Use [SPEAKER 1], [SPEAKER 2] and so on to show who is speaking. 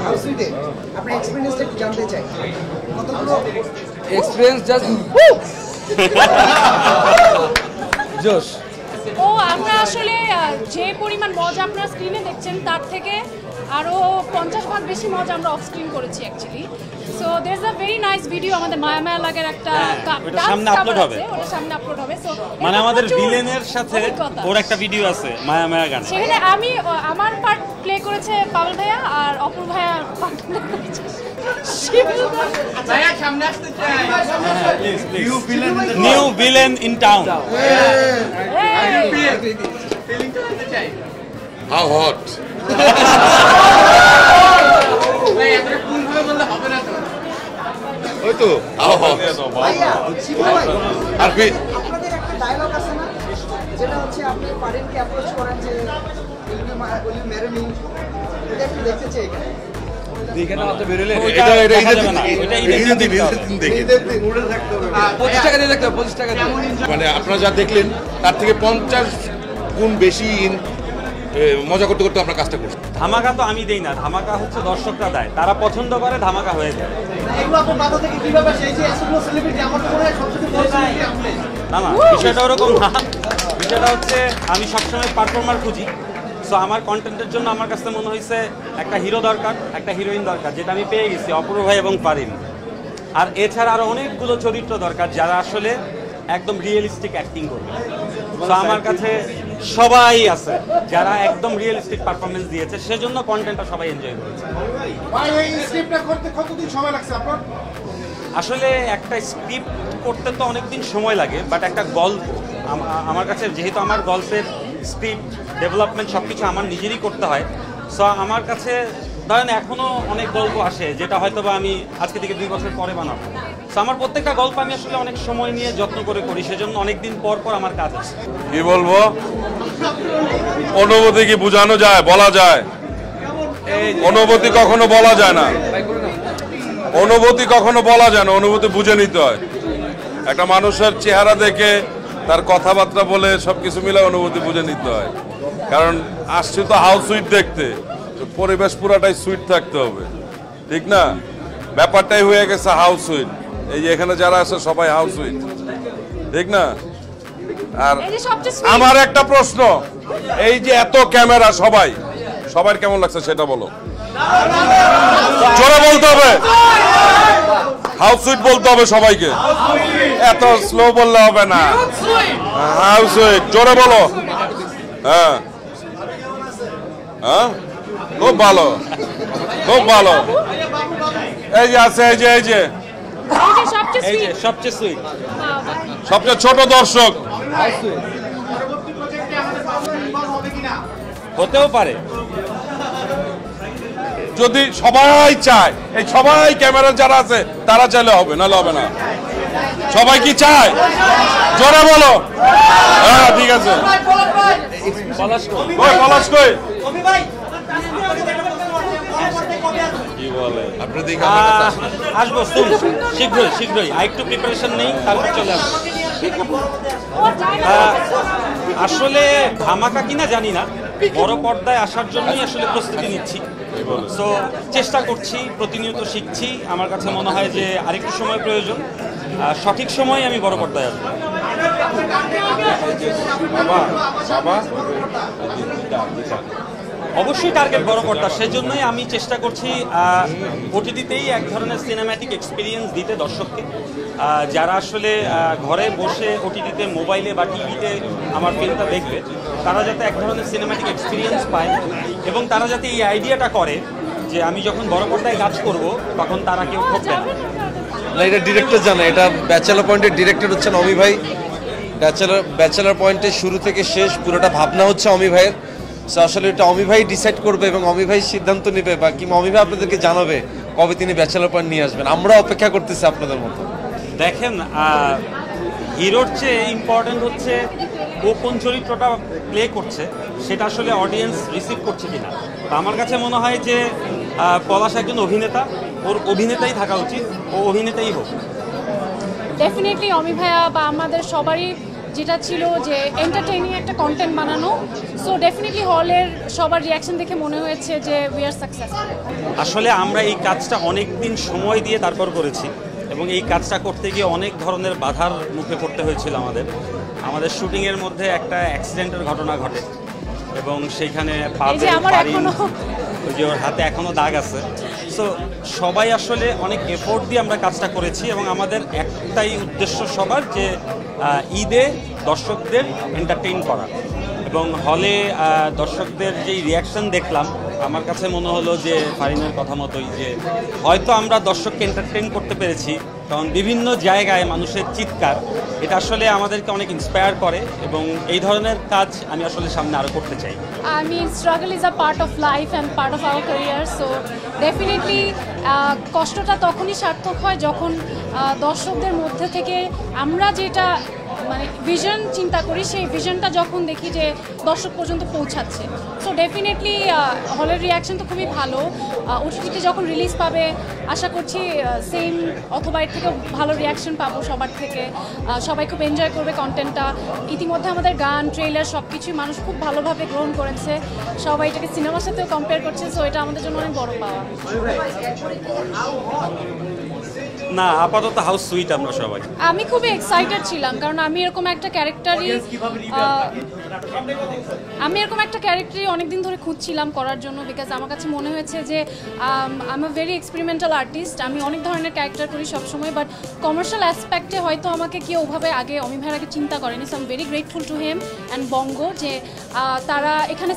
[SPEAKER 1] হাউসুইটে আপনার এক্সপেরিয়েন্সটা একটু জানতে চাই। কতগুলো
[SPEAKER 2] এক্সপেরিয়েন্স জাস্ট জোশ।
[SPEAKER 3] ও আমরা আসলে যে পরিমাণ মজা আপনারা স্ক্রিনে দেখছেন তার থেকে আরও 50 ভাগ বেশি মজা আমরা অফ স্ক্রিন করেছি actually. So there is a very nice video আমাদের মায়া মায়া লাগের একটা
[SPEAKER 4] সামনে আপলোড হবে,
[SPEAKER 3] ওটা সামনে আপলোড হবে। সো
[SPEAKER 4] মানে আমাদের ভিলেনের সাথে ওর একটা ভিডিও আছে মায়া মায়া গান,
[SPEAKER 3] সেখানে আমি আমার পার্ট প্লে করেছে পাবল ভাইয়া আর অপূর্ব ভাইয়া পার্ট প্লে করেছে
[SPEAKER 5] ভাইয়া সামনে আসতে চাই।
[SPEAKER 4] New villain in town.
[SPEAKER 5] ফিলিংটা জানতে চাই।
[SPEAKER 6] হাউ হট
[SPEAKER 5] ভাই এবারে ফুল ভাবে বললে হবে না তো।
[SPEAKER 6] ওই তো হাউ হট
[SPEAKER 1] ভাইয়া শিবু ভাই
[SPEAKER 6] আর
[SPEAKER 1] আপনাদের একটা ডায়লগ আছে না, যেটা হচ্ছে আপনি পারেনকে অ্যাপ্রোচ করেন যে উইল ইউ ম্যারি মি, এটা একটু দেখতে চাই এখানে।
[SPEAKER 2] দেখে না আপনি বেরোলেন
[SPEAKER 4] এটা দেখা যাবে না, ওটা ঈদের দিন
[SPEAKER 6] দেখে
[SPEAKER 2] 25 টাকা দিয়ে দেখতে 25 টাকা দিয়ে।
[SPEAKER 6] মানে আপনারা যা দেখলেন তার থেকে 50 গুণ বেশি মজা করতে করতে আপনার কাজটা করছেন।
[SPEAKER 4] ধামাকা তো আমি দেই না, ধামাকা হচ্ছে দর্শকরা দেয়, তারা পছন্দ করে ধামাকা হয়ে যায়।
[SPEAKER 5] এগুলো আপনার মাথা থেকে কিভাবে সেই যে এতগুলো সেলিব্রিটি আমার তো মনে হয় সবচেয়ে বড় সেলিব্রিটি আপনি।
[SPEAKER 4] না না, বিষয়টা ওরকম না। বিষয়টা হচ্ছে আমি সবসময় পারফর্মার খুঁজি। সো আমার কন্টেন্টের জন্য আমার কাছে মনে হয়েছে একটা হিরো দরকার, একটা হিরোইন দরকার, যেটা আমি পেয়ে গেছি অপূর্ব ভাই এবং ফারিন। আর এছাড়া আরও অনেকগুলো চরিত্র দরকার যারা আসলে একদম রিয়েলিস্টিক অ্যাক্টিং করবে। তো আমার কাছে সবাই আছে যারা একদম রিয়েলিস্টিক পারফরমেন্স দিয়েছে, সেজন্য কন্টেন্টটা সবাই এনজয় করেছে।
[SPEAKER 5] ভাই এই স্ক্রিপ্টটা করতে কতদিন সময় লাগছে আপনার?
[SPEAKER 4] আসলে একটা স্ক্রিপ্ট করতে তো অনেকদিন সময় লাগে, বাট একটা গল্প আমার কাছে, যেহেতু আমার গল্পের স্ক্রিপ্ট ডেভেলপমেন্ট সব কিছু আমার নিজেরই করতে হয়। সো আমার কাছে ধরেন এখনও অনেক গল্প আসে যেটা হয়তো বা আমি আজকে থেকে 2 বছর পরে বানাবো। সো আমার প্রত্যেকটা গল্প আমি আসলে অনেক সময় নিয়ে যত্ন করে করি, সেজন্য অনেক দিন পর পর আমার কাজ আছে।
[SPEAKER 6] কি বলবো, অনুভূতি কি বোঝানো যায়, বলা যায়? অনুভূতি কখনো বলা যায় না, অনুভূতি কখনো বলা যায় না, অনুভূতি বুঝে নিতে হয়। একটা মানুষের চেহারা দেখে তার কথাবার্তা বলে সবকিছু মিলে অনুভূতি বুঝে নিতে হয়। কারণ আসছি তো হাউস সুইট দেখতে, পরিবেশ পুরাটাই সুইট থাকতে হবে, ঠিক না? ব্যাপারটাই হয়ে গেছে হাউস সুইট। এই যে এখানে যারা আছে সবাই হাউস সুইট, ঠিক না? আর আমার একটা প্রশ্ন, এই যে এত ক্যামেরা, সবার কেমন লাগছে সেটা বলো, জোরে বলতে হবে, হাউস সুইট বলতে হবে সবাইকে, এত স্লো বললে হবে না। হাউস সুইট জোরে বলো। হ্যাঁ হ্যাঁ, খুব ভালো, খুব ভালো। এই যে আছে, এই যে
[SPEAKER 4] সবচেয়ে সুইট,
[SPEAKER 6] সবচেয়ে ছোট দর্শক,
[SPEAKER 4] হতেও পারে
[SPEAKER 6] যদি সবাই চায়। এই সবাই ক্যামেরা যারা আছে তারা চাইলে হবে, নাহলে হবে না। সবাই কি চায় জোরে বলো। হ্যাঁ ঠিক আছে, পলাশ কই কি বলে আপনি দেখে
[SPEAKER 4] আসবো শীঘ্রই আরেকটু প্রিপারেশন নেই, তারপর চলে আসবো। আসলে ধামাকা কিনা জানি না, বড় পর্দায় আসার জন্যই আসলে প্রস্তুতি নিচ্ছি। সো চেষ্টা করছি, প্রতিনিয়ত শিখছি। আমার কাছে মনে হয় যে আরেকটু সময় প্রয়োজন, সঠিক সময় আমি বড় পর্দায় আসবো। অবশ্যই টার্গেট বড় পর্দা, সেজন্যই আমি চেষ্টা করছি ওটিটিতেই এক ধরনের সিনেম্যাটিক এক্সপিরিয়েন্স দিতে দর্শককে, যারা আসলে ঘরে বসে ওটিটিতে, মোবাইলে বা টিভিতে আমার ফিল্মটা দেখবে, তারা যাতে এক ধরনের সিনেম্যাটিক এক্সপিরিয়েন্স পায়, এবং তারা যাতে এই আইডিয়াটা করে যে আমি যখন বড় পর্দায় কাজ করব তখন তারা কেউ ঠকবে না।
[SPEAKER 2] এটা ডিরেক্টর জানে, এটা ব্যাচেলার পয়েন্টের ডিরেক্টর হচ্ছেন অমি ভাই। ব্যাচেলার পয়েন্টের শুরু থেকে শেষ পুরোটা ভাবনা হচ্ছে অমি ভাইয়ের। সো আসলে এটা অমি ভাই ডিসাইড করবে এবং অমি ভাই সিদ্ধান্ত নেবে, বা কিংবা অমি ভাই আপনাদেরকে জানাবে কবে তিনি ব্যাচেলার পয়েন্ট নিয়ে আসবেন। আমরা অপেক্ষা করতেছি আপনাদের মতো।
[SPEAKER 4] দেখেন, হিরোর চেয়ে ইম্পর্টেন্ট হচ্ছে ও কোন চরিত্রটা প্লে করছে, সেটা আসলে অডিয়েন্স রিসিভ করছে কিনা। তো আমার কাছে মনে হয় যে পলাশ একজন অভিনেতা, ওর অভিনেতাই থাকা উচিত, ও অভিনেতাই হোক।
[SPEAKER 3] ডেফিনেটলি অমি ভাইয়া বা আমাদের সবারই যেটা ছিল যে এন্টারটেইনিং একটা কন্টেন্ট বানানো। সো ডেফিনেটলি হলের সবার রিয়াকশন দেখে মনে হয়েছে যে উই আর সাকসেসফুল।
[SPEAKER 4] আসলে আমরা এই কাজটা অনেক দিন সময় দিয়ে তারপর করেছি এবং এই কাজটা করতে গিয়ে অনেক ধরনের বাধার মুখে পড়তে হয়েছিল আমাদের শুটিংয়ের মধ্যে একটা অ্যাক্সিডেন্টের ঘটনা ঘটে এবং সেইখানে ওই যে ওর হাতে এখনও দাগ আছে। সো সবাই আসলে অনেক এফোর্ট দিয়ে আমরা কাজটা করেছি এবং আমাদের একটাই উদ্দেশ্য সবার যে ঈদে দর্শকদের এন্টারটেইন করা। এবং হলে দর্শকদের যেই রিয়াকশন দেখলাম আমার কাছে মনে হলো যে ফারিনের কথা মতোই যে হয়তো আমরা দর্শককে এন্টারটেইন করতে পেরেছি, কারণ বিভিন্ন জায়গায় মানুষের চিৎকার এটা আসলে আমাদেরকে অনেক ইন্সপায়ার করে এবং এই ধরনের কাজ আমি আসলে সামনে আরও করতে চাই।
[SPEAKER 3] I mean, struggle is a part of life and part of our career. So definitely কষ্টটা তখনই সার্থক হয় যখন দর্শকদের মধ্যে থেকে আমরা যেটা মানে ভিশন চিন্তা করি সেই ভিশনটা যখন দেখি যে দর্শক পর্যন্ত পৌঁছাচ্ছে। সো ডেফিনেটলি হলের রিয়াকশন তো খুবই ভালো। ওটিটিতে যখন রিলিজ পাবে আশা করছি সেম অথবা এর থেকে ভালো রিয়াকশন পাবো সবার থেকে। সবাই খুব এনজয় করবে কন্টেন্টটা। ইতিমধ্যে আমাদের গান ট্রেলার সব কিছুই মানুষ খুব ভালোভাবে গ্রহণ করেছে, সবাই এটাকে সিনেমার সাথেও কম্পেয়ার করছে। সো এটা আমাদের জন্য অনেক বড় পাওয়া।
[SPEAKER 4] না, আপাতত হাউস সুইট আমরা সবাই।
[SPEAKER 3] আমি খুবই এক্সাইটেড ছিলাম কারণ আমি এরকম একটা ক্যারেক্টারই অনেকদিন ধরে খুঁজছিলাম করার জন্য, বিকজ আমার কাছে মনে হয়েছে যে I am a very experimental artist. আমি অনেক ধরনের ক্যারেক্টার করি সবসময়, বাট কমার্শিয়াল অ্যাসপেক্টে হয়তো আমাকে কেউ ওভাবে আগে অমি ভাইয়ের আগে চিন্তা করেনি। So I am very grateful to him and Banga যে তারা এখানে